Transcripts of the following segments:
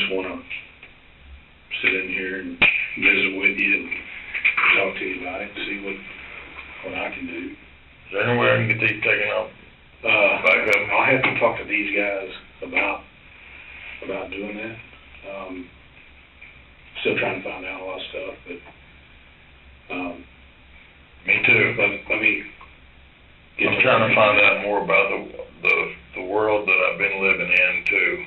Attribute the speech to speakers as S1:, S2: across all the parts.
S1: just want to sit in here and visit with you and talk to you about it, see what I can do.
S2: Is there anywhere I can get these taken off? Back up?
S1: I'll have to talk to these guys about doing that. Still trying to find out a lot of stuff, but
S2: Me too.
S1: let me get
S2: I'm trying to find out more about the world that I've been living in too.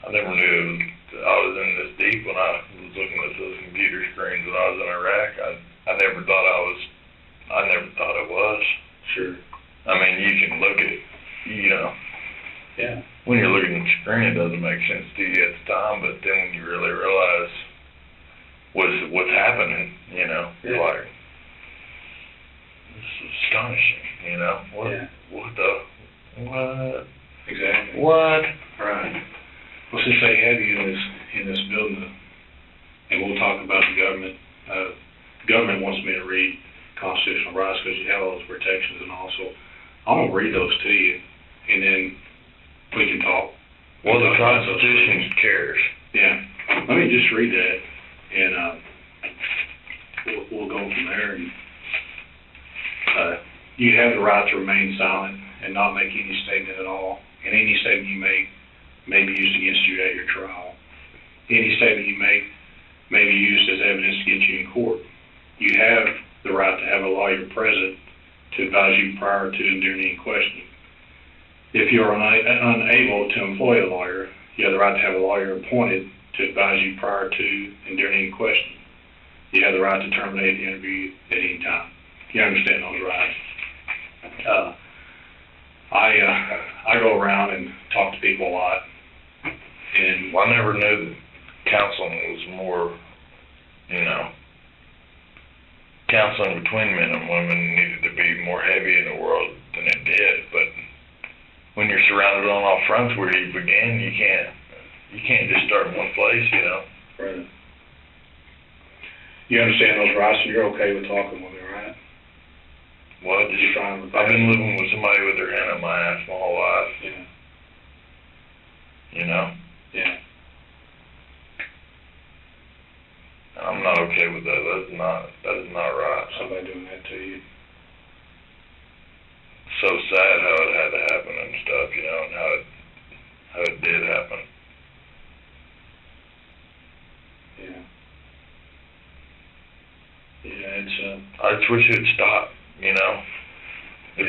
S2: I never knew I was in this deep when I was looking at those computer screens when I was in Iraq. I never thought it was.
S1: Sure.
S2: I mean, you can look at,
S1: Yeah.
S2: when you're looking at the screen, it doesn't make sense to you at the time, but then when you really realize what's happening, you're like, this is astonishing, What?
S1: Exactly.
S2: What?
S1: Right. Well, since they have you in this building, and we'll talk about the government. The government wants me to read constitutional rights because you have all those protections, and also I'm gonna read those to you, and then we can talk.
S2: Well, the Constitution cares.
S1: Yeah. Let me just read that, and we'll go from there. And you have the right to remain silent and not make any statement at all, and any statement you make may be used against you at your trial. Any statement you make may be used as evidence against you in court. You have the right to have a lawyer present to advise you prior to and during any questioning. If you are unable to employ a lawyer, you have the right to have a lawyer appointed to advise you prior to and during any questioning. You have the right to terminate the interview at any time. You understand those rights. I go around and talk to people a lot, and
S2: Well, I never knew that counseling was more, counseling between men and women needed to be more heavy in the world than it did. But when you're surrounded on all fronts where you begin, you can't just start in one place,
S1: Right. You understand those rights, and you're okay with talking with me, right?
S2: Well,
S1: You're fine with that?
S2: I've been living with somebody with their hand on my ass my whole life,
S1: Yeah. Yeah.
S2: And I'm not okay with that. That is not right.
S1: Somebody doing that to you.
S2: So sad how it had to happen and stuff, and how it did happen.
S1: Yeah. Yeah, it's
S2: I just wish it would stop, If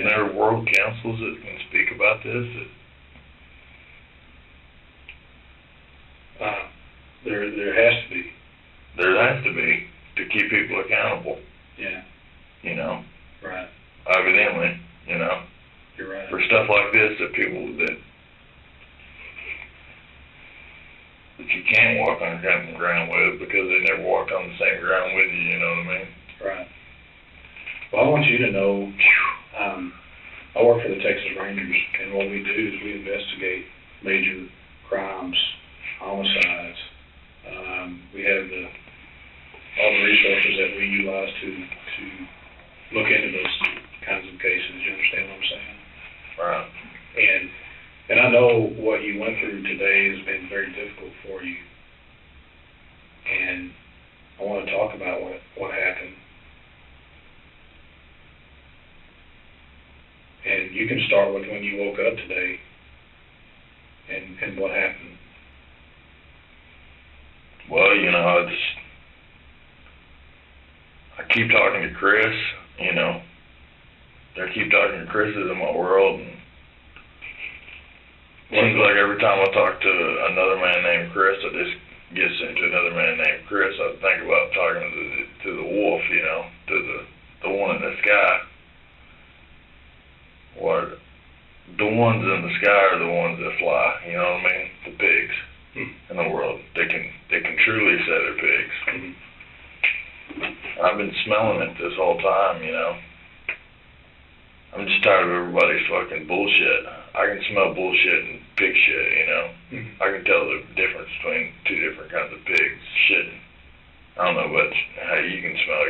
S2: there are world councils that can speak about this,
S1: there has to be.
S2: there has to be to keep people accountable,
S1: Yeah. Right.
S2: evidently,
S1: You're right.
S2: for stuff like this that people that you can't walk on common ground with because they never walked on the same ground with you, you know what I mean?
S1: Right. Well, I want you to know, I work for the Texas Rangers, and what we do is we investigate major crimes, homicides. We have all the resources that we utilize to look into those kinds of cases. You understand what I'm saying?
S2: Right.
S1: And I know what you went through today has been very difficult for you. And I want to talk about what happened. And you can start with when you woke up today and what happened.
S2: Well, I keep talking to Chris, I keep talking to Chris in my world, and it seems like every time I talk to another man named Chris, I just get sent to another man named Chris. I think about talking to the wolf, to the one in the sky. What? The ones in the sky are the ones that fly, you know what I mean? The pigs in the world. They can truly say they're pigs. I've been smelling it this whole time, I'm just tired of everybody's fucking bullshit. I can smell bullshit and pig shit, I can tell the difference between two different kinds of pigs shitting. I don't know about how you can smell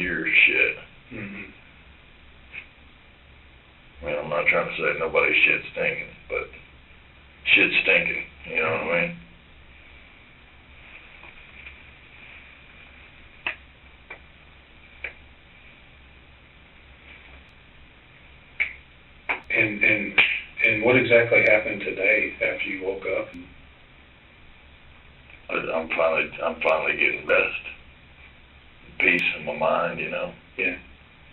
S2: your shit. I mean, I'm not trying to say nobody's shit stinking, but shit's stinking, you know what I mean?
S1: And what exactly happened today after you woke up?
S2: I'm finally getting rest, peace in my mind, you know?
S1: Yeah.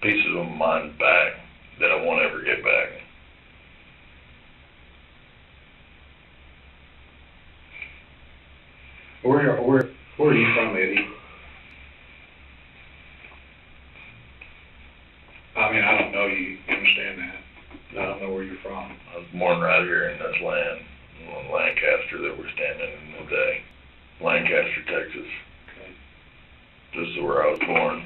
S2: Pieces of my mind back that I won't ever get back.
S1: Where are you from, Eddie? I mean, I don't know you. You understand that? I don't know where you're from.
S2: I was born right here in this land, in Lancaster that we're standing in today. Lancaster, Texas.
S1: Okay.
S2: This is where I was born.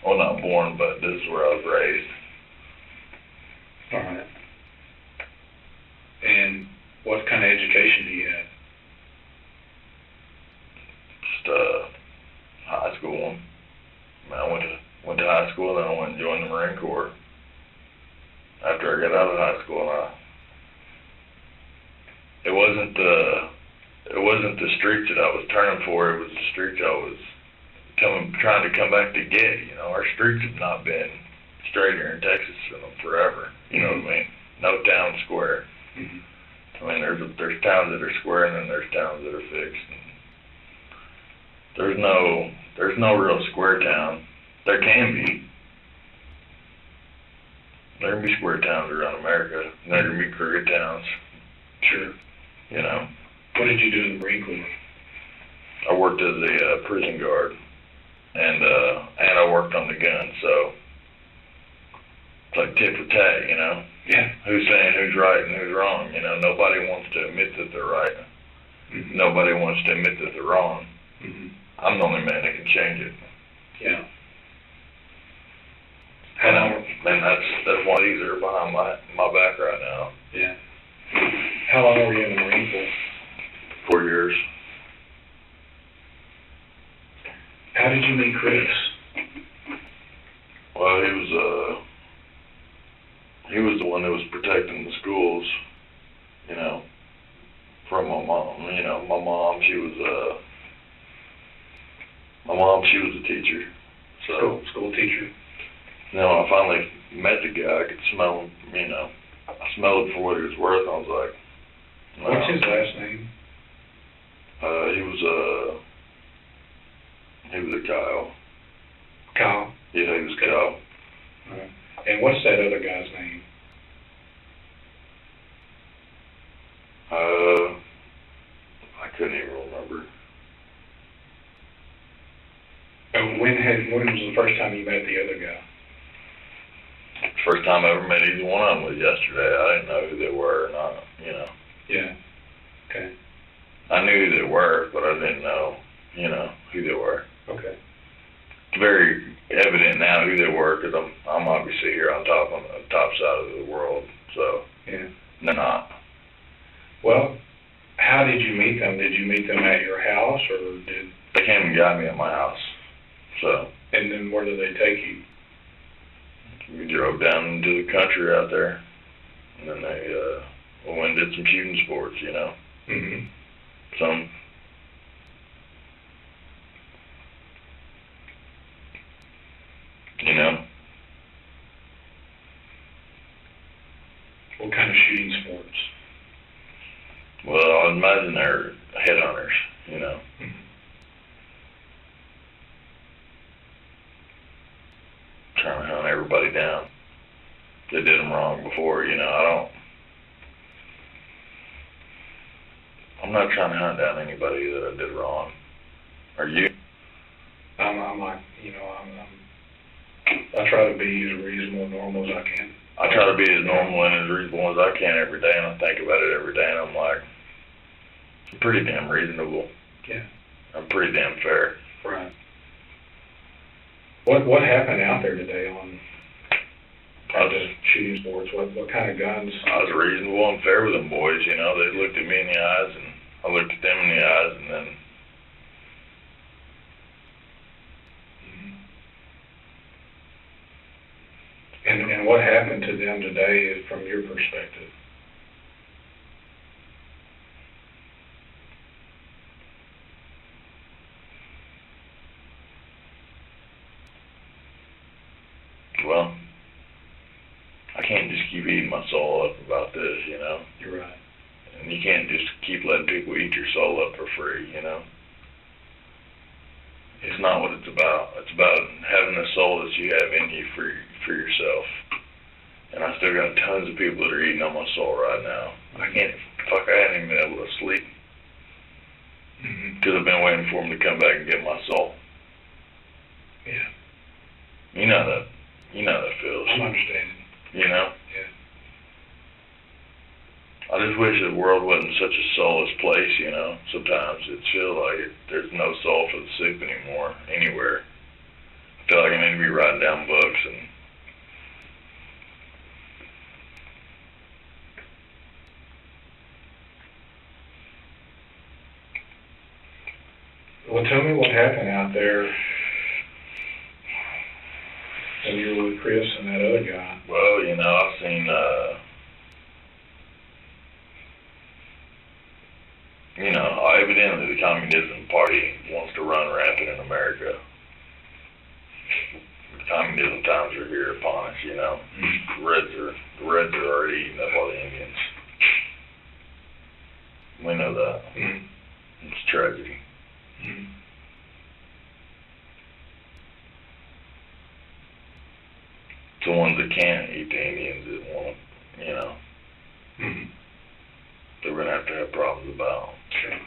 S2: Well, not born, but this is where I was raised.
S1: All right. And what kind of education do you have?
S2: Just high school. I mean, I went to high school, then I went and joined the Marine Corps. After I got out of high school, it wasn't the streets that I was turning for. It was the streets I was trying to come back to get. You know, our streets have not been straight here in Texas forever. You know what I mean? No town square. I mean, there's towns that are square, and then there's towns that are fixed. There's no real square town. There can be. There can be square towns around America, and there can be crooked towns.
S1: Sure.
S2: You know.
S1: What did you do in the Marine Corps?
S2: I worked as a prison guard, and I worked on the gun, so it's like tit for tat, you know.
S1: Yeah.
S2: Who's saying who's right and who's wrong? You know, nobody wants to admit that they're right.
S1: Mm-hmm.
S2: Nobody wants to admit that they're wrong.
S1: Mm-hmm.
S2: I'm the only man that can change it.
S1: Yeah.
S2: And that's why these are behind my back right now.
S1: Yeah. How long were you in the Marine Corps?
S2: 4 years.
S1: How did you meet Chris?
S2: Well, he was the one that was protecting the schools, you know, from my mom. You know, my mom, she was a teacher. So
S1: School teacher.
S2: you know, when I finally met the guy, I could smell him, you know. I smelled it for what he was worth, and I was like, no.
S1: What's his last name?
S2: He was a Kyle.
S1: Kyle.
S2: Yeah, he was Kyle.
S1: Right. And what's that other guy's name?
S2: I couldn't even remember.
S1: And when was the first time you met the other guy?
S2: First time I ever met either one of them was yesterday. I didn't know who they were or not, you know.
S1: Yeah. Okay.
S2: I knew who they were, but I didn't know, you know, who they were.
S1: Okay.
S2: It's very evident now who they were, because I'm obviously here on the top side of the world, so
S1: Yeah.
S2: they're not.
S1: Well, how did you meet them? Did you meet them at your house, or did?
S2: They came and got me at my house, so.
S1: And then where did they take you?
S2: We drove down into the country out there, and then we went and did some shooting sports, you know.
S1: Mm-hmm.
S2: Some. You know.
S1: What kind of shooting sports?
S2: Well, I imagine they're headhunters, you know.
S1: Mm-hmm.
S2: Trying to hunt everybody down that did them wrong before, you know. I'm not trying to hunt down anybody that I did wrong. Are you?
S1: I'm like, you know, I try to be as reasonable and normal as I can.
S2: I try to be as normal and as reasonable as I can every day, and I think about it every day, and I'm like, I'm pretty damn reasonable.
S1: Yeah.
S2: I'm pretty damn fair.
S1: Right. What happened out there today on the shooting sports? What kind of guns?
S2: I was reasonable and fair with them boys, you know. They looked at me in the eyes, and I looked at them in the eyes, and then
S1: And what happened to them them today from your perspective?
S2: Well, I can't just keep eating my soul up about this, you know?
S1: You're right.
S2: And you can't just keep letting people eat your soul up for free, you know? It's not what it's about. It's about having the soul that you have in you for yourself. And I still got tons of people that are eating on my soul right now. I haven't even been able to sleep. Because I've been waiting for them to come back and get my soul.
S1: Yeah.
S2: You know that feels.
S1: I'm understanding.
S2: You know?
S1: Yeah.
S2: I just wish the world wasn't such a soulless place, you know. Sometimes it feels like there's no soul for the sick anymore, anywhere. I feel like I need to be writing down books and
S1: Well, tell me what happened out there when you were with Chris and that other guy.
S2: well, you know, I've seen you know, evidently the Communism Party wants to run rampant in America. The communism times are here upon us, you know. The Reds are already eating up all the Indians. We know that. It's tragedy. It's the ones that can't eat the Indians that want, you know, that we're going to have problems about.
S1: Sure.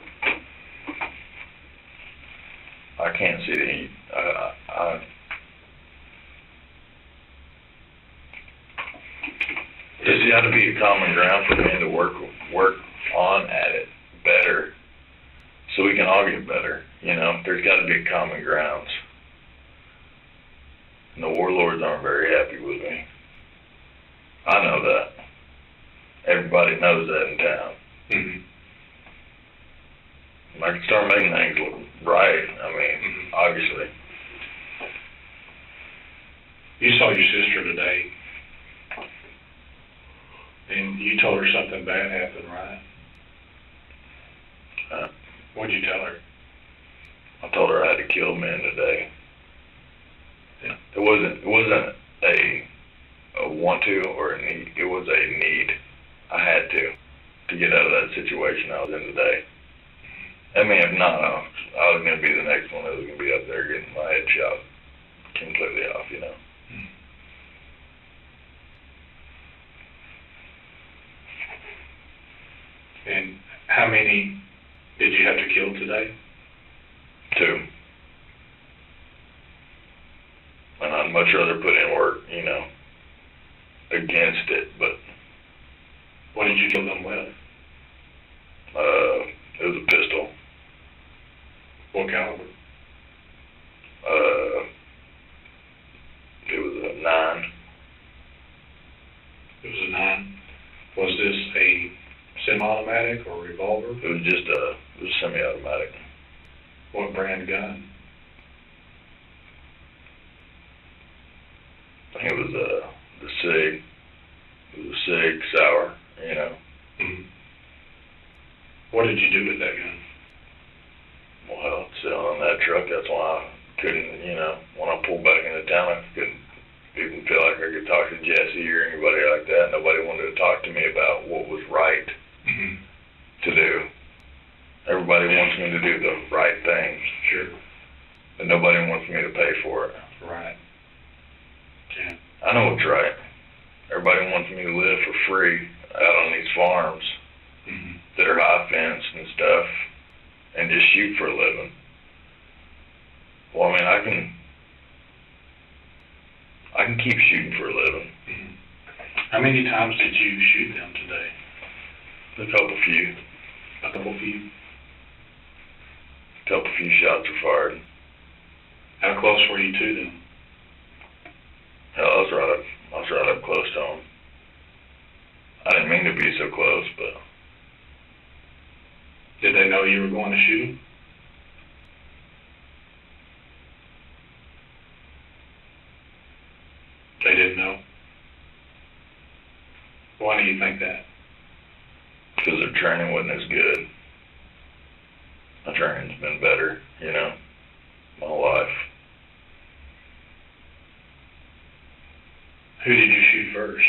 S2: I can't see the heat. There's got to be a common ground for men to work on at it better, so we can all get better. You know, there's got to be common grounds. And the warlords aren't very happy with me. I know that. Everybody knows that in town. I can start making things look right. I mean, obviously.
S1: You saw your sister today, and you told her something bad happened, right? What'd you tell her?
S2: I told her I had to kill men today.
S1: Yeah.
S2: It wasn't a want to or a need. It was a need. I had to get out of that situation I was in today. I mean, if not, I was going to be the next one that was going to be up there getting my head shot completely off, you know.
S1: And how many did you have to kill today?
S2: 2. And I'd much rather put in work, you know, against it, but
S1: What did you kill them with?
S2: it was a pistol.
S1: What caliber?
S2: It was a 9.
S1: It was a 9. Was this a semi-automatic or revolver?
S2: It was just it was semi-automatic.
S1: What brand gun?
S2: I think it was the SIG. It was a SIG Sauer, you know.
S1: What did you do with that gun?
S2: Well, sitting on that truck, that's why I couldn't, you know, when I pulled back into town, I couldn't even feel like I could talk to Jesse or anybody like that. Nobody wanted to talk to me about what was right to do. Everybody wants me to do the right thing.
S1: Sure.
S2: But nobody wants me to pay for it.
S1: Right. Yeah.
S2: I know what's right. Everybody wants me to live for free out on these farms that are high fenced and stuff and just shoot for a living. Well, I mean, I can keep shooting for a living.
S1: How many times did you shoot them today?
S2: A couple few shots were fired.
S1: How close were you to them?
S2: Hell, I was right up close to them. I didn't mean to be so close, but
S1: Did they know you were going to shoot them? They didn't know? Why do you think that?
S2: Because their training wasn't as good. My training's been better, you know, my whole life.
S1: Who did you shoot first?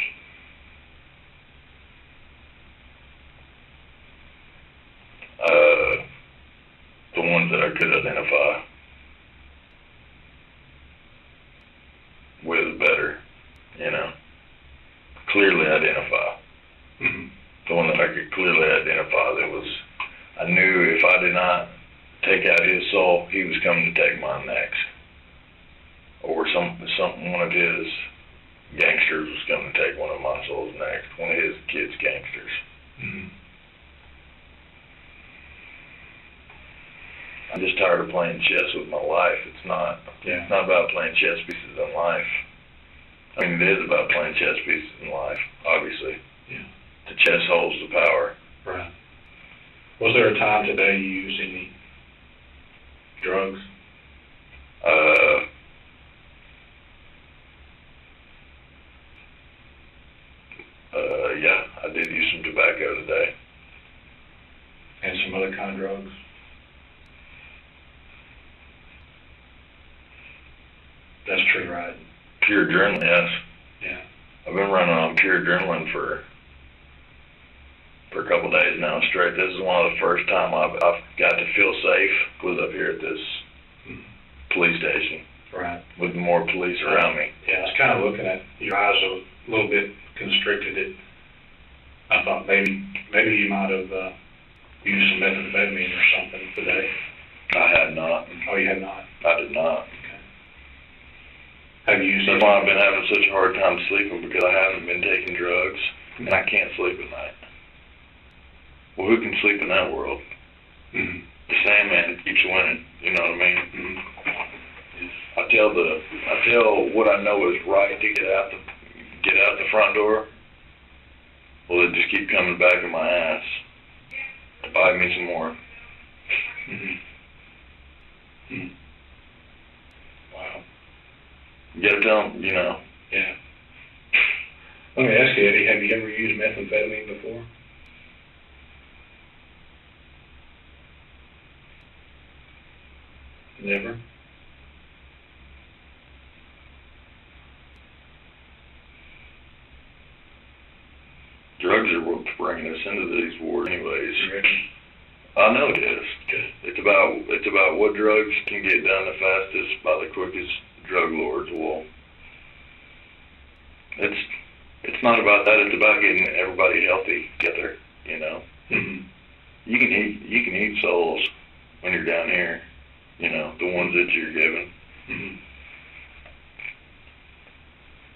S2: The ones that I could identify with better, you know, clearly identify.
S1: Mm-hmm.
S2: The one that I could clearly identify, I knew if I did not take out his soul, he was coming to take mine next. Or one of his gangsters was coming to take one of my souls next, one of his kids' gangsters.
S1: Mm-hmm.
S2: I'm just tired of playing chess with my life. It's not about playing chess pieces in life. I mean, it is about playing chess pieces in life, obviously.
S1: Yeah.
S2: The chess holds the power.
S1: Right. Was there a time today you used any drugs?
S2: Yeah, I did use some tobacco today.
S1: And some other kind of drugs? That's true, right?
S2: Pure adrenaline, yes.
S1: Yeah.
S2: I've been running on pure adrenaline for a couple days now straight. This is one of the first time I've got to feel safe was up here at this police station.
S1: Right.
S2: With more police around me.
S1: Yeah, I was kind of looking at your eyes a little bit constricted. I thought maybe you might have used some methamphetamine or something today.
S2: I had not.
S1: Oh, you have not?
S2: I did not.
S1: Okay. Have you used
S2: That's why I've been having such a hard time sleeping, because I haven't been taking drugs, and I can't sleep at night. Well, who can sleep in that world?
S1: Mm-hmm.
S2: The Sandman keeps winning, you know what I mean?
S1: Mm-hmm.
S2: I tell what I know is right to get out the front door. Well, they just keep coming back in my ass to bite me some more.
S1: Mm-hmm. Mm-hmm. Wow.
S2: You gotta tell them, you know.
S1: Yeah. Let me ask you, Eddie, have you ever used methamphetamine before? Never?
S2: Drugs are what's bringing us into these wars anyways.
S1: You reckon?
S2: I know it is.
S1: Good.
S2: It's about what drugs can get done the fastest by the quickest drug lords. Well, it's not about that. It's about getting everybody healthy together. You know.
S1: Mm-hmm.
S2: You can eat souls when you're down here. You know, the ones that you're given.
S1: Mm-hmm.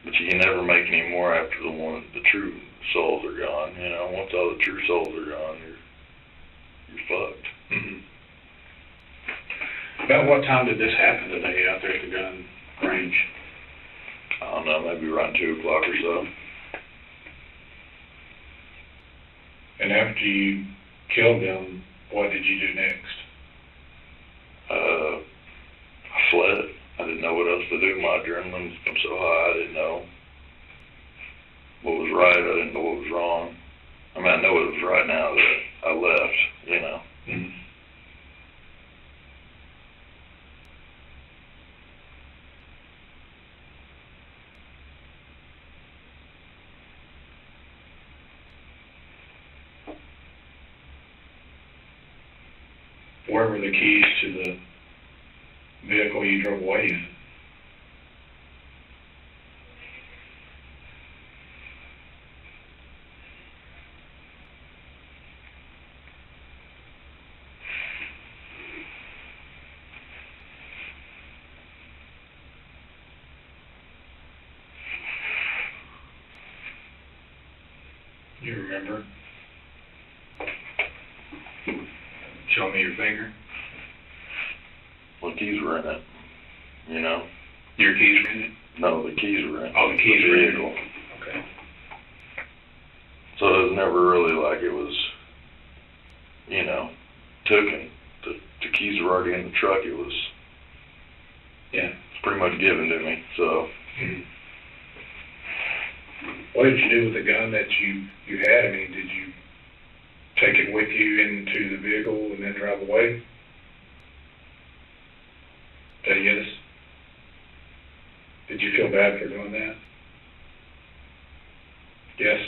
S2: But you can never make any more after the true souls are gone. You know, once all the true souls are gone, you're fucked.
S1: Mm-hmm. About what time did this happen today out there at the gun range?
S2: I don't know, maybe around 2 o'clock or so.
S1: And after you killed them, what did you do next?
S2: I fled. I didn't know what else to do. My adrenaline was so high, I didn't know what was right. I didn't know what was wrong. I mean, I know what was right now that I left, you know.
S1: Mm-hmm. Where were the keys to the vehicle you drove away in? You remember? Show me your finger.
S2: Well, the keys were in it, you know.
S1: Your keys were in it?
S2: No, the keys were in it.
S1: Oh, the keys were in
S2: vehicle.
S1: it. Okay.
S2: So it was never really like it was, you know, taken. The keys were already in the truck. It was,
S1: Yeah.
S2: it's pretty much given to me. So
S1: Mm-hmm. What did you do with the gun that you had? I mean, did you take it with you into the vehicle and then drive away? Did you get us? Did you feel bad for doing that? Yes?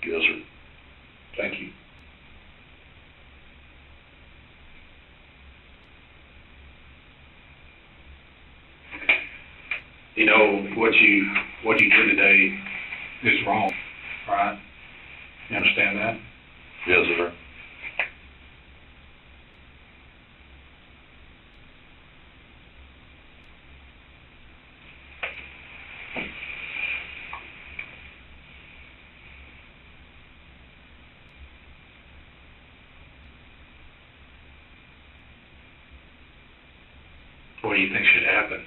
S2: Yes, sir.
S1: Thank you. You know, what you did today is wrong, right? You understand that?
S2: Yes, sir.
S1: What do you think should happen?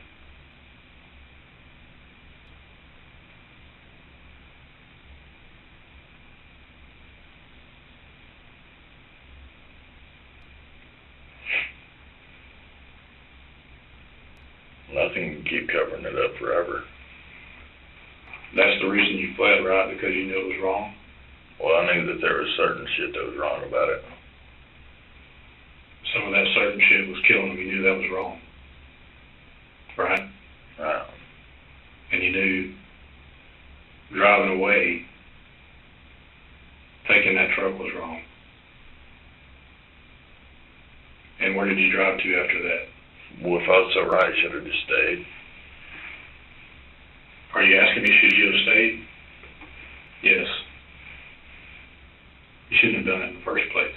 S2: Nothing can keep covering it up forever.
S1: That's the reason you fled, right? Because you knew it was wrong?
S2: Well, I knew that there was certain shit that was wrong about it.
S1: Some of that certain shit was killing him. You knew that was wrong. Right?
S2: Right.
S1: And you knew driving away, taking that truck was wrong. And where did you drive to after that?
S2: Well, if I was so right, I should have just stayed.
S1: Are you asking me, should you have stayed? Yes. You shouldn't have done it in the first place.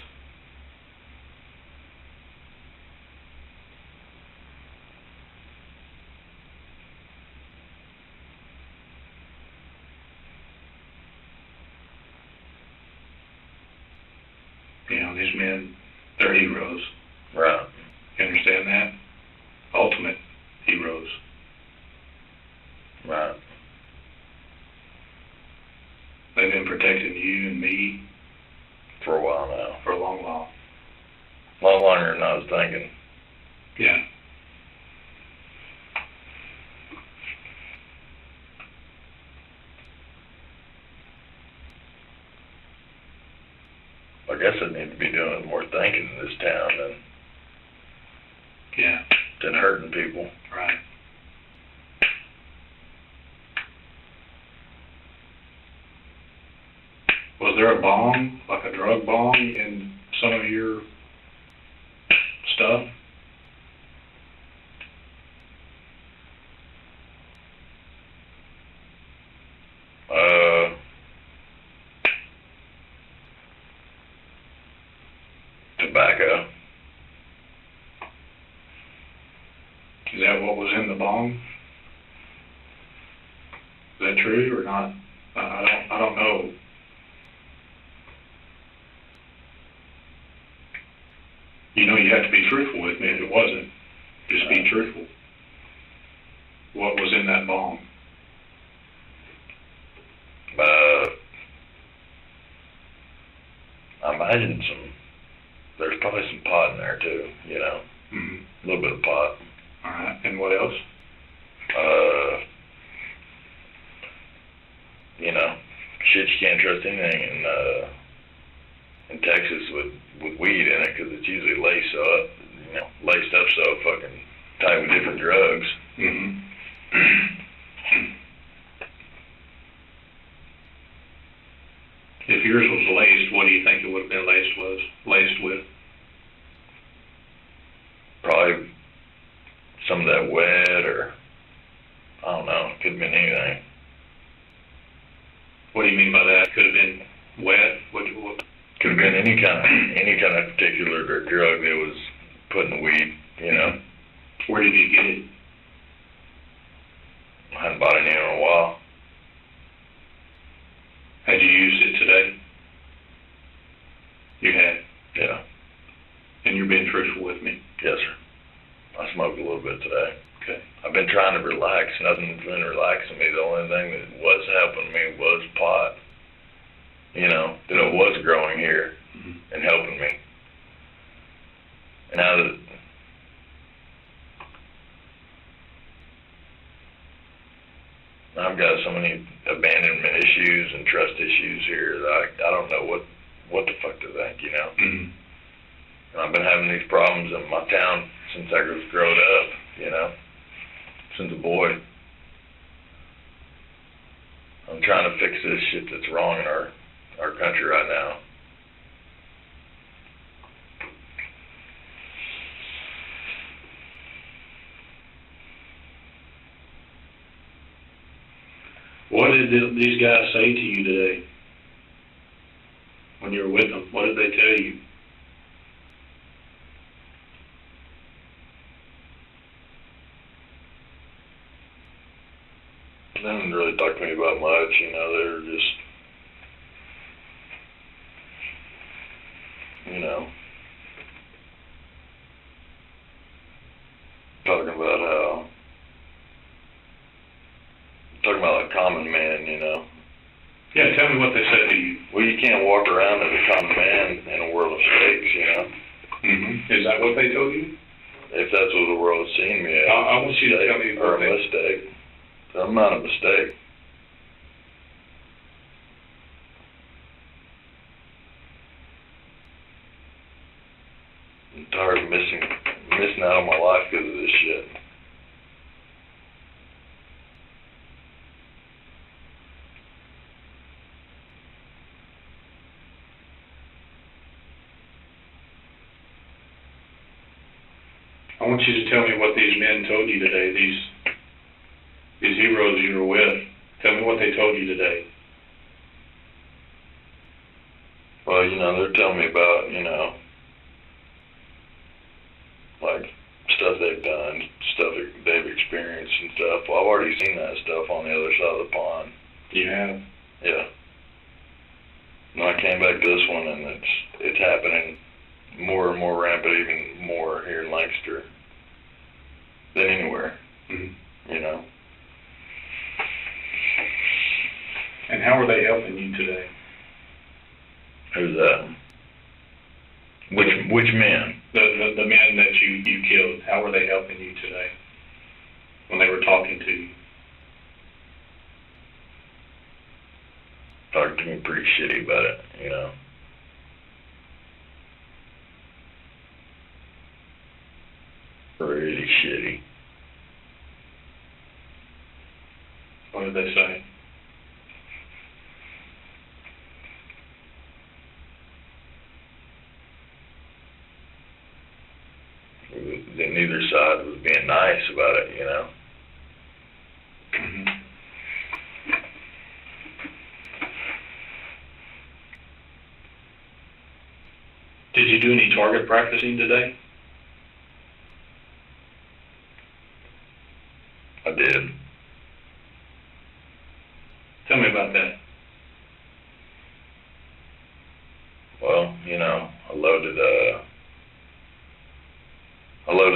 S1: You know, these men, they're heroes.
S2: Right.
S1: You understand that? Ultimate heroes.
S2: Right.
S1: They've been protecting you and me
S2: For a while now.
S1: for a long while.
S2: A lot longer than I was thinking.
S1: Yeah.
S2: I guess I need to be doing more thinking in this town
S1: Yeah.
S2: than hurting people.
S1: Right. Was there a bong, like a drug bong, in some of your stuff?
S2: Tobacco.
S1: Is that what was in the bong? Is that true or not? I don't know. You know, you have to be truthful with me if it wasn't. Just be truthful. What was in that bong?
S2: I imagine there's probably some pot in there too, you know,
S1: Mm-hmm.
S2: a little bit of pot.
S1: All right. And what else?
S2: You know, shit, you can't trust anything in Texas with weed in it, because it's usually laced up so fucking tight with different drugs.
S1: Mm-hmm. If yours was laced, what do you think it would have been laced with?
S2: Probably some of that wet, or I don't know, could have been anything.
S1: What do you mean by that? Could have been wet? What?
S2: Could have been any kind of particular drug that was put in the weed, you know.
S1: Where did you get it?
S2: I hadn't bought any in a while.
S1: Had you used it today? You had.
S2: Yeah.
S1: And you're being truthful with me.
S2: Yes, sir. I smoked a little bit today.
S1: Okay.
S2: I've been trying to relax. Nothing's been relaxing me. The only thing that was helping me was pot. You know, that it was growing here and helping me. And now that trust issues here that I don't know what the fuck to think, you know.
S1: Mm-hmm.
S2: And I've been having these problems in my town since I was growing up, you know, since a boy. I'm trying to fix this shit that's wrong in our country right now.
S1: What did these guys say to you today when you were with them? What did they tell you?
S2: They didn't really talk to me about much, you know. They were just, you know, talking about like common man, you know.
S1: Yeah, tell me what they said to you.
S2: Well, you can't walk around as a common man in a world of steaks, you know.
S1: Mm-hmm. Is that what they told you?
S2: If that's what the world's seen me as,
S1: I want you to tell me
S2: or
S1: what
S2: a mistake. I'm not a mistake. I'm tired of missing out on my life because of this shit.
S1: I want you to tell me what these men told you today, these heroes you were with. Tell me what they told you today.
S2: Well, you know, they're telling me about, you know, like stuff they've done, stuff that they've experienced and stuff. Well, I've already seen that stuff on the other side of the pond.
S1: You have?
S2: Yeah. And I came back to this one, and it's happening more and more rampant, even more here in Lancaster than anywhere.
S1: Mm-hmm.
S2: You know.
S1: And how are they helping you today?
S2: Who's that? Which men?
S1: The men that you killed. How are they helping you today? When they were talking to you?
S2: Talking to me pretty shitty about it, you know. Really shitty.
S1: What did they say?
S2: Then neither side was being nice about it, you know.
S1: Mm-hmm. Did you do any target practicing today?
S2: I did.
S1: Tell me about that.
S2: Well, you know, I loaded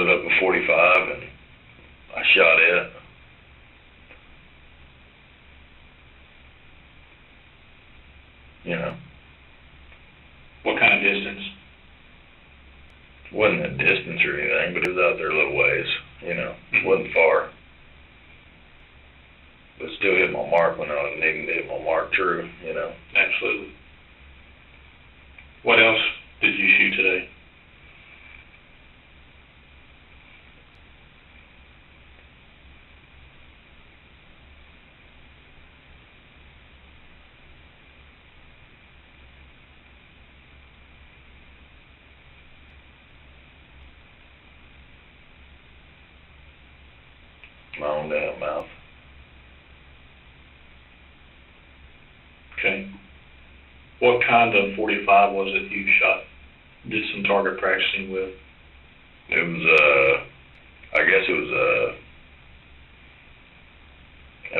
S2: up a 45 and I shot it. You know.
S1: What kind of distance?
S2: Wasn't a distance or anything, but it was out there a little ways, you know. Wasn't far. But still hit my mark when I was needing to hit my mark true, you know.
S1: Absolutely. What else did you shoot today?
S2: My own damn mouth.
S1: Okay. What kind of 45 was it you shot? Did some target practicing with?
S2: It was, I guess it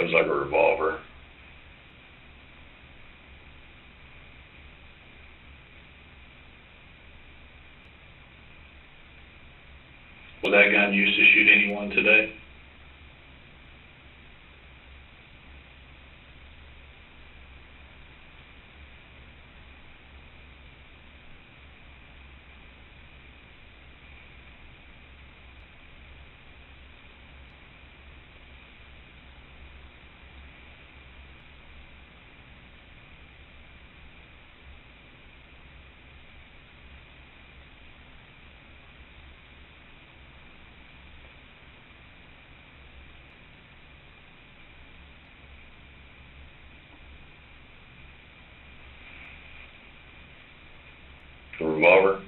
S2: was like a revolver.
S1: Was that gun used to shoot anyone today?
S2: revolver?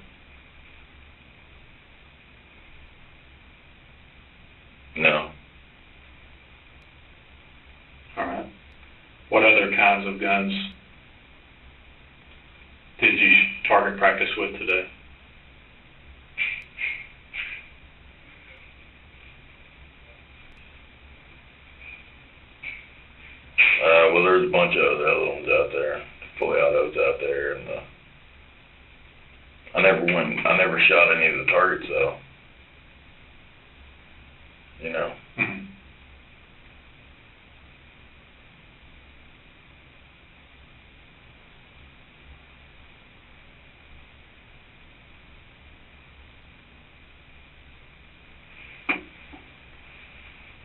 S2: No.
S1: All right. What other kinds of guns did you target practice with today?
S2: Well, there's a bunch of the other ones out there, fully autos out there, and I never shot any of the targets though. You know.
S1: Mm-hmm.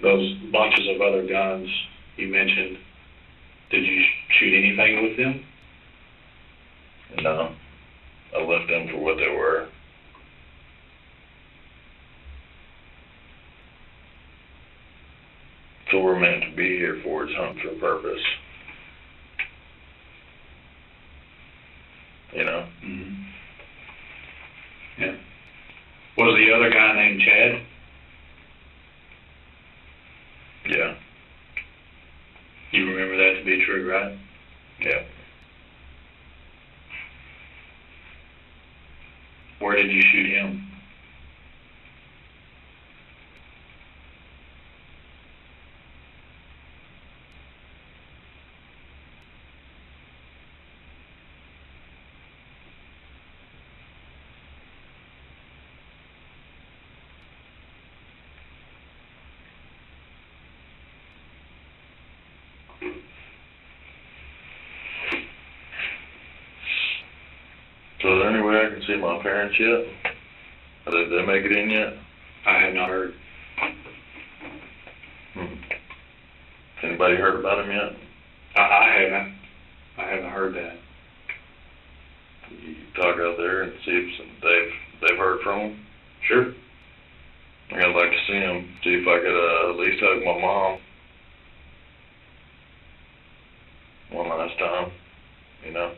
S1: Those bunches of other guns you mentioned, did you shoot anything with them?
S2: No. I left them for what they were. That's what we're meant to be here for, is hunt for a purpose. You know?
S1: Mm-hmm. Yeah. Was the other guy named Chad?
S2: Yeah.
S1: You remember that to be true, right?
S2: Yeah.
S1: Where did you shoot him?
S2: So is there any way I can see my parents yet? Did they make it in yet?
S1: I have not heard.
S2: Anybody heard about him yet?
S1: I haven't. I haven't heard that.
S2: You can talk out there and see if they've heard from him.
S1: Sure.
S2: I'd like to see him, see if I could at least hug my mom one last time, you know?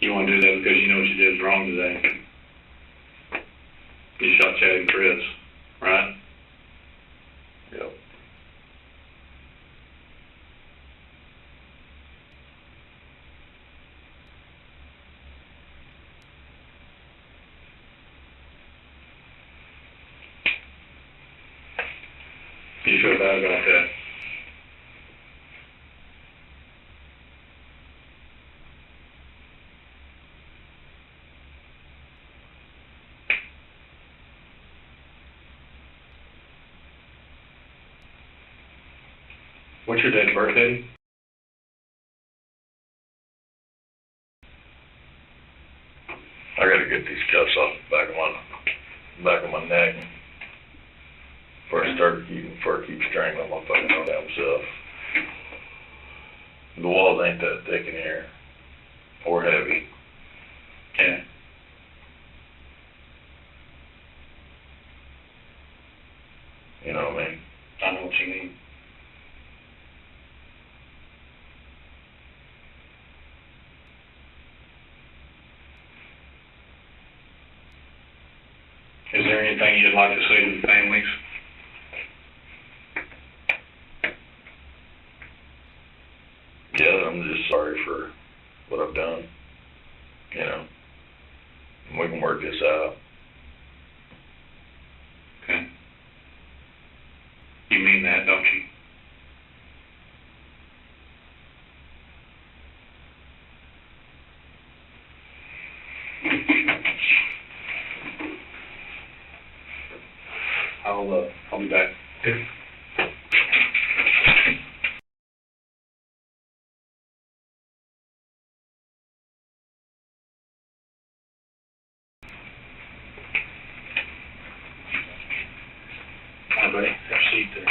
S1: You want to do that because you know what you did was wrong today. You shot Chad and Chris, right?
S2: Yep.
S1: You feel bad about that? What's your dad's birthday?
S2: I gotta get these cuffs off the back of my neck before I keep strangling my fucking own damn self. The walls ain't that thick in here, or heavy.
S1: Yeah.
S2: You know what I mean?
S1: I know what you mean. Is there anything you'd like to say to the families?
S2: Yeah, I'm just sorry for what I've done, you know. We can work this out.
S1: Okay. You mean that, don't you? I'll be back. Okay. Hi, buddy. Have a seat there.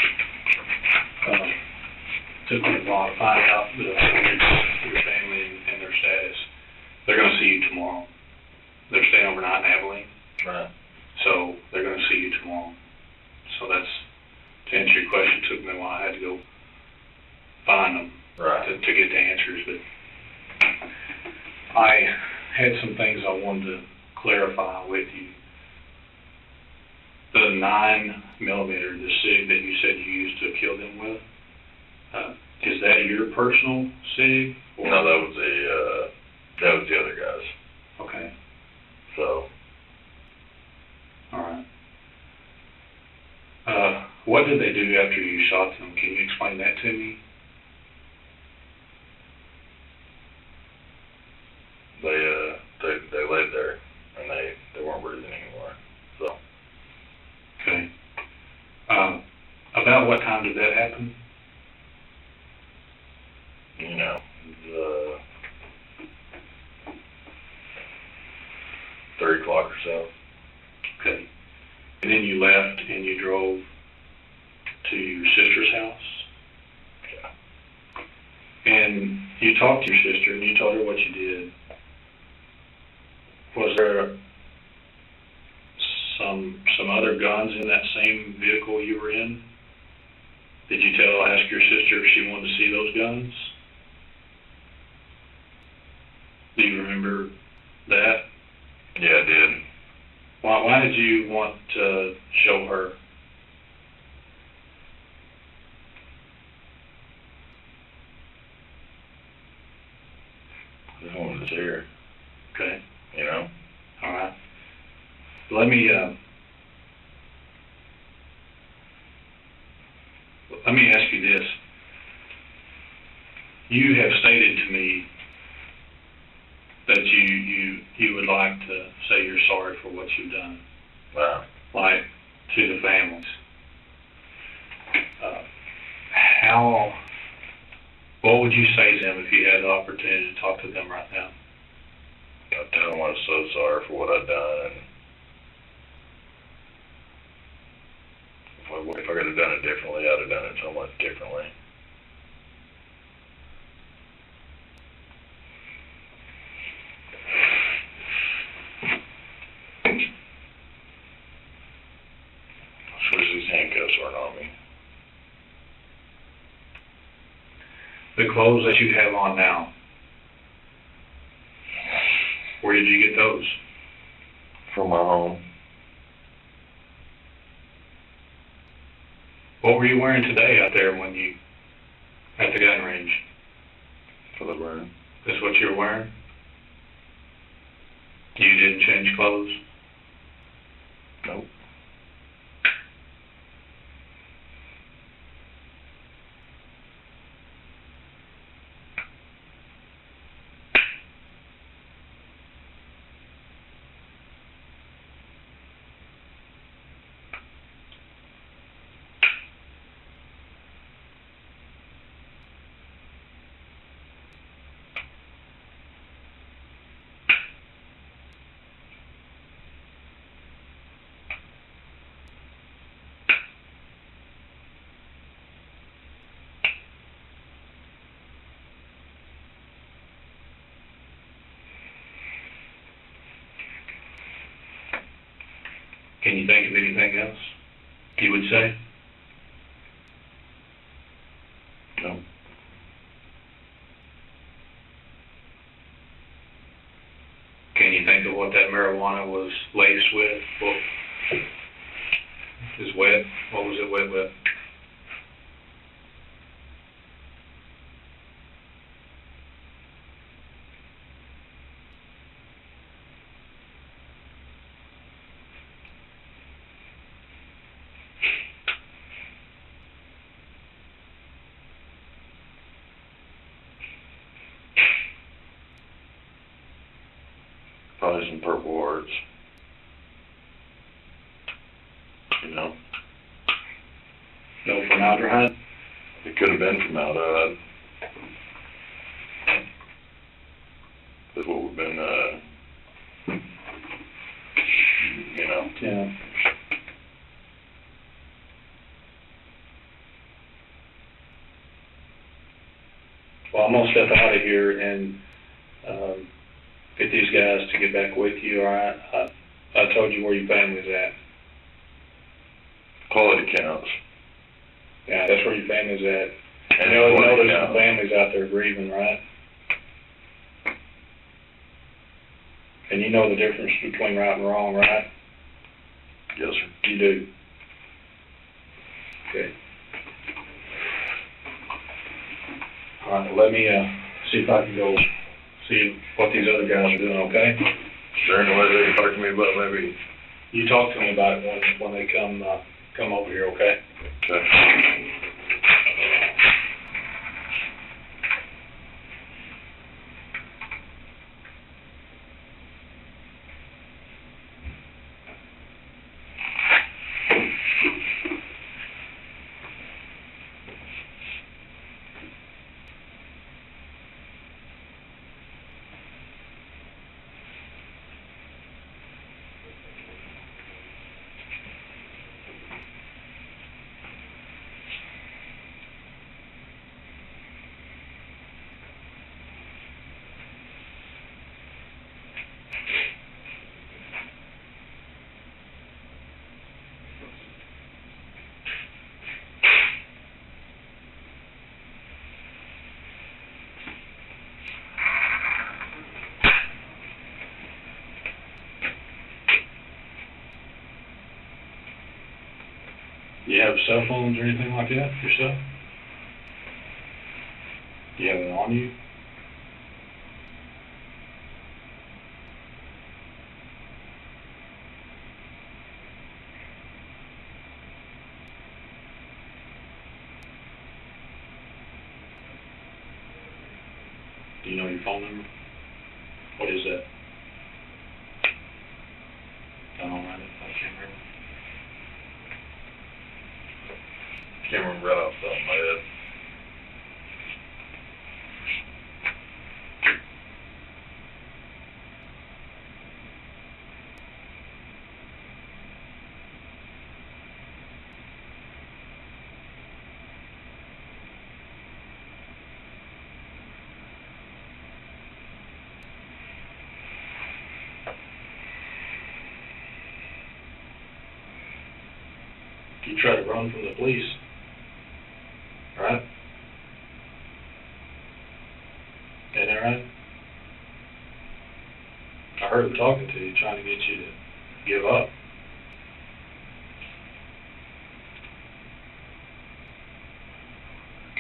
S1: Took me a while to find out your family and their status. They're going to see you tomorrow. They're staying overnight in Abilene.
S2: Right.
S1: So they're going to see you tomorrow. So to answer your question, it took me a while. I had to go find them
S2: Right.
S1: to get the answers, but I had some things I wanted to clarify with you. The 9mm, the SIG that you said you used to kill them with, is that your personal SIG? Or?
S2: No, that was the other guys.
S1: Okay,
S2: So,
S1: all right. What did they do after you shot them? Can you explain that to me?
S2: they laid there and they weren't breathing anymore. So.
S1: Okay. About what time did that happen?
S2: You know, 3 o'clock or so.
S1: Okay. And then you left and you drove to your sister's house?
S2: Yeah.
S1: And you talked to your sister and you told her what you did. Was there some other guns in that same vehicle you were in? Did you ask your sister if she wanted to see those guns? Do you remember that?
S2: Yeah, I did.
S1: Why did you want to show her?
S2: I just wanted to see her.
S1: Okay.
S2: You know?
S1: All right. Let me ask you this. You have stated to me that you would like to say you're sorry for what you've done.
S2: Wow.
S1: Like to the families. What would you say to them if you had the opportunity to talk to them right now?
S2: I'd tell them I'm so sorry for what I've done. If I could have done it differently, I'd have done it so much differently. I wish these handcuffs weren't on me.
S1: The clothes that you have on now, where did you get those?
S2: From my home.
S1: What were you wearing today out there when you at the gun range?
S2: For the burn.
S1: That's what you were wearing? You didn't change clothes?
S2: Nope.
S1: Can you think of anything else you would say?
S2: No.
S1: Can you think of what that marijuana was laced with? What is wet? What was it wet with?
S2: Probably some Purple Hearts. You know?
S1: No formaldehyde?
S2: It could have been formaldehyde. That's what we've been, you know.
S1: Yeah. Well, I'm gonna step out of here and get these guys to get back with you, all right? I told you where your family's at.
S2: Quality counts.
S1: your family's at.
S2: And
S1: You know
S2: it's
S1: there's
S2: working
S1: some
S2: out.
S1: families out there grieving, right? And you know the difference between right and wrong, right?
S2: Yes, sir.
S1: You do. Okay. All right, well, let me, see if I can go see what these other guys are doing, okay?
S2: Is there any way they can talk to me about maybe?
S1: You talk to me about it when they come over here, okay?
S2: Okay.
S1: You have cell phones or anything like that yourself? You have it on you? Do you know your phone number? What is that? I don't write it. I can't remember.
S2: Can't remember right off the top of my head.
S1: You try to run from the police, right? Isn't that right? I heard them talking to you, trying to get you to give up.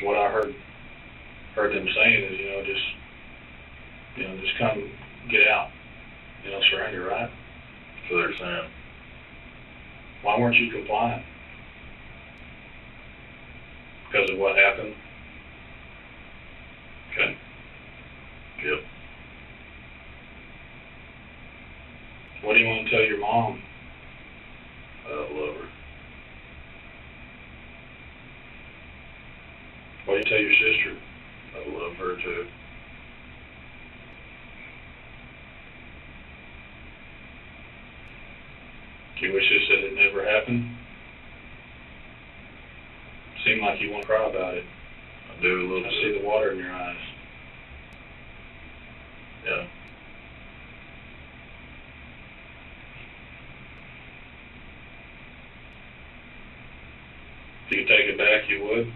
S1: What I heard them saying is, just come get out, surrender, right?
S2: So they're saying.
S1: Why weren't you compliant? Because of what happened? Okay.
S2: Yep.
S1: What do you want to tell your mom?
S2: I love her.
S1: What do you tell your sister?
S2: I love her too.
S1: You wish this had never happened? Seem like you want to cry about it.
S2: I do a little
S1: I
S2: bit.
S1: see the water in your eyes.
S2: Yeah.
S1: If you could take it back, you would?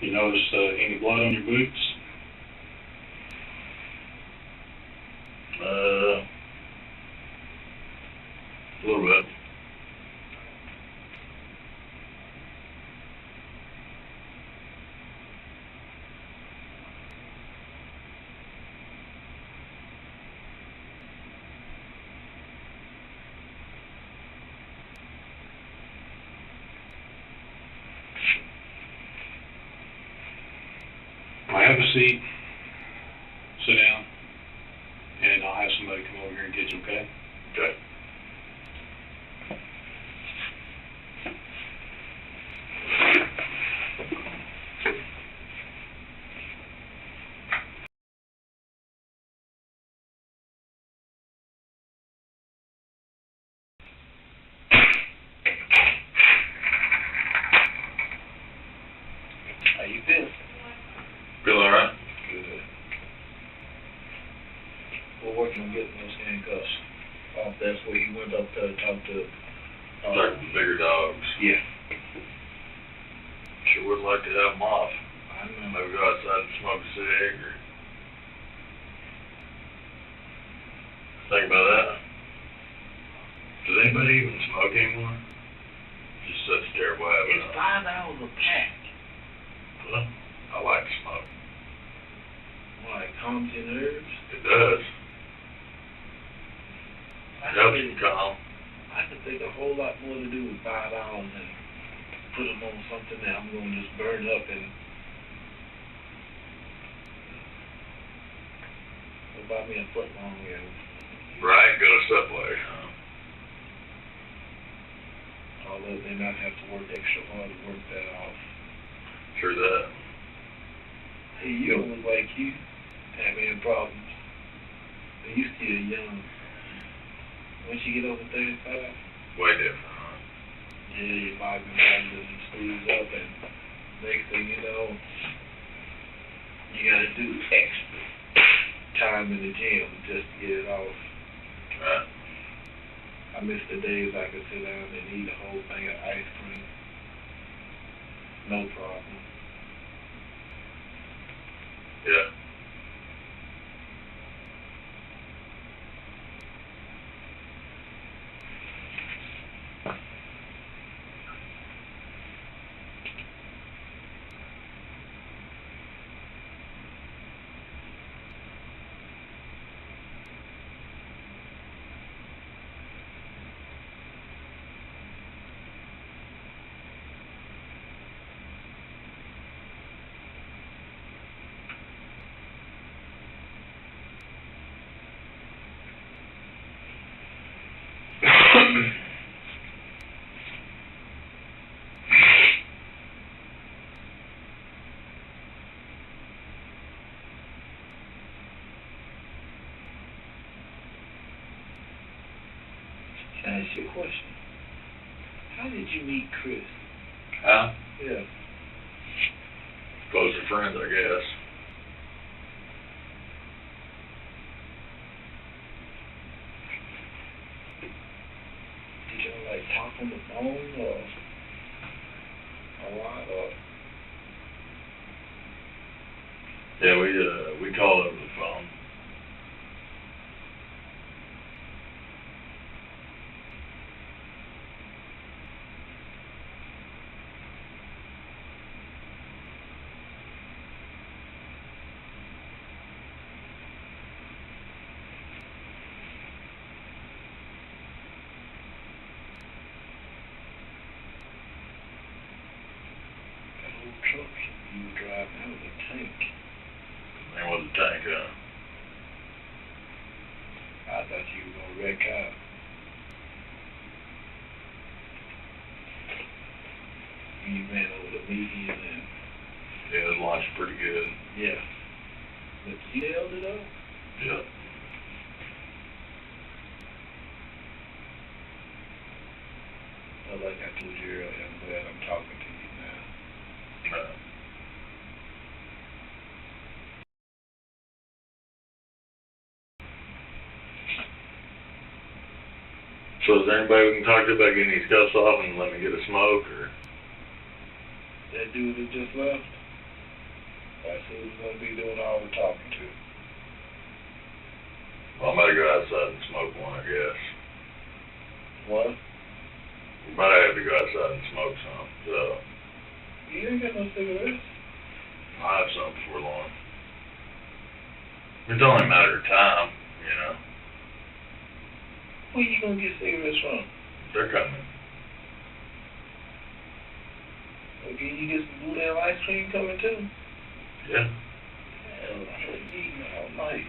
S1: You notice any blood on your boots?
S2: A little bit.
S1: I have a seat. Sit down.
S3: you feel?
S2: Feel alright?
S3: Good. We're working on getting those handcuffs off. That's where he went up there to talk to.
S2: Like the bigger dogs.
S3: Yeah.
S2: Sure would like to have them off.
S3: I know.
S2: Maybe go outside and smoke a cig or think about that. Does anybody even smoke anymore? Just such a terrible habit.
S3: It's $5 a pack.
S2: Well, I like to smoke.
S3: Why, it calms your nerves?
S2: It does.
S3: I
S2: It helps
S3: could-
S2: you calm.
S3: I could think a whole lot more to do with $5 and put them on something that I'm gonna just burn up and go buy me a foot long and
S2: Right, go to Subway.
S3: all of it, and not have to work extra hard to work that off.
S2: Sure that.
S3: Hey, you don't look like you have any problems. But you still young. Once you get over 35,
S2: Way different, huh?
S3: yeah, your body just screws up, and next thing you know, you gotta do extra time in the gym just to get it off.
S2: Right.
S3: I miss the days I could sit down and eat a whole thing of ice cream. No problem.
S2: Yeah.
S3: Can I ask you a question? How did you meet Chris?
S2: Huh?
S3: Yeah.
S2: Closer friends, I guess.
S3: Did y'all like talk on the phone or a lot or?
S2: Yeah, we called over the phone.
S3: That old truck you were driving, that was a tank.
S2: There was a tank,
S3: I thought you were gonna wreck out. You ran over the median and
S2: Yeah, it was launched pretty good.
S3: yeah. But you held it up?
S2: Yeah.
S3: Well, like I told you earlier, I'm glad I'm talking to you now.
S2: So is there anybody we can talk to about getting these cuffs off and let me get a smoke, or?
S3: That dude that just left, that's who's gonna be doing all the talking to.
S2: Well, I might go outside and smoke one, I guess.
S3: What?
S2: We might have to go outside and smoke some, so
S3: You ain't got no cigarettes.
S2: I'll have some before long. It's only a matter of time, you know.
S3: Where you gonna get cigarettes from?
S2: They're coming.
S3: Okay, you get some blue damn ice cream coming too?
S2: Yeah.
S3: Hell, I ain't eating all night.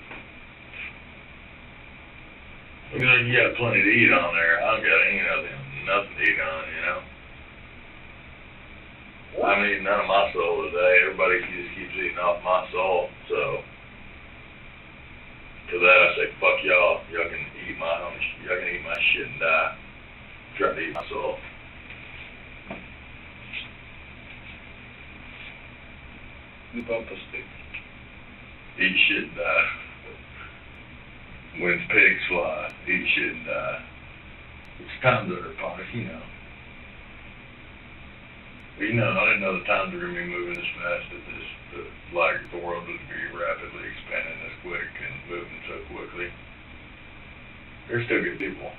S2: You know, you got plenty to eat on there. I don't got nothing to eat on, you know.
S3: What?
S2: I'm eating none of my soul today. Everybody just keeps eating off my soul, so. To that I say, fuck y'all. Y'all can eat my shit and die. Try to eat my soul.
S3: The bumper sticker.
S2: Eat shit and die. When pigs fly, eat shit and die. It's times that are fun, you know. You know, I didn't know the times were gonna be moving this fast at this, like the world would be rapidly expanding this quick and moving so quickly. There's still good people.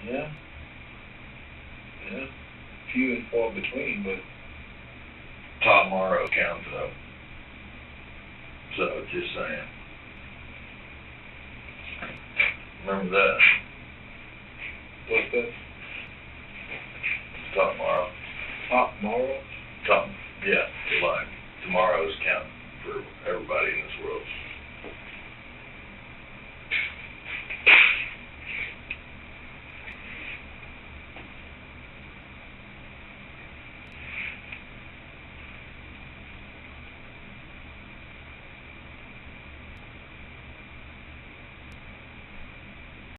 S3: Yeah. Yeah. Few and far between, but
S2: Tom Morrow counts up. So, just saying. Remember that.
S3: what's that?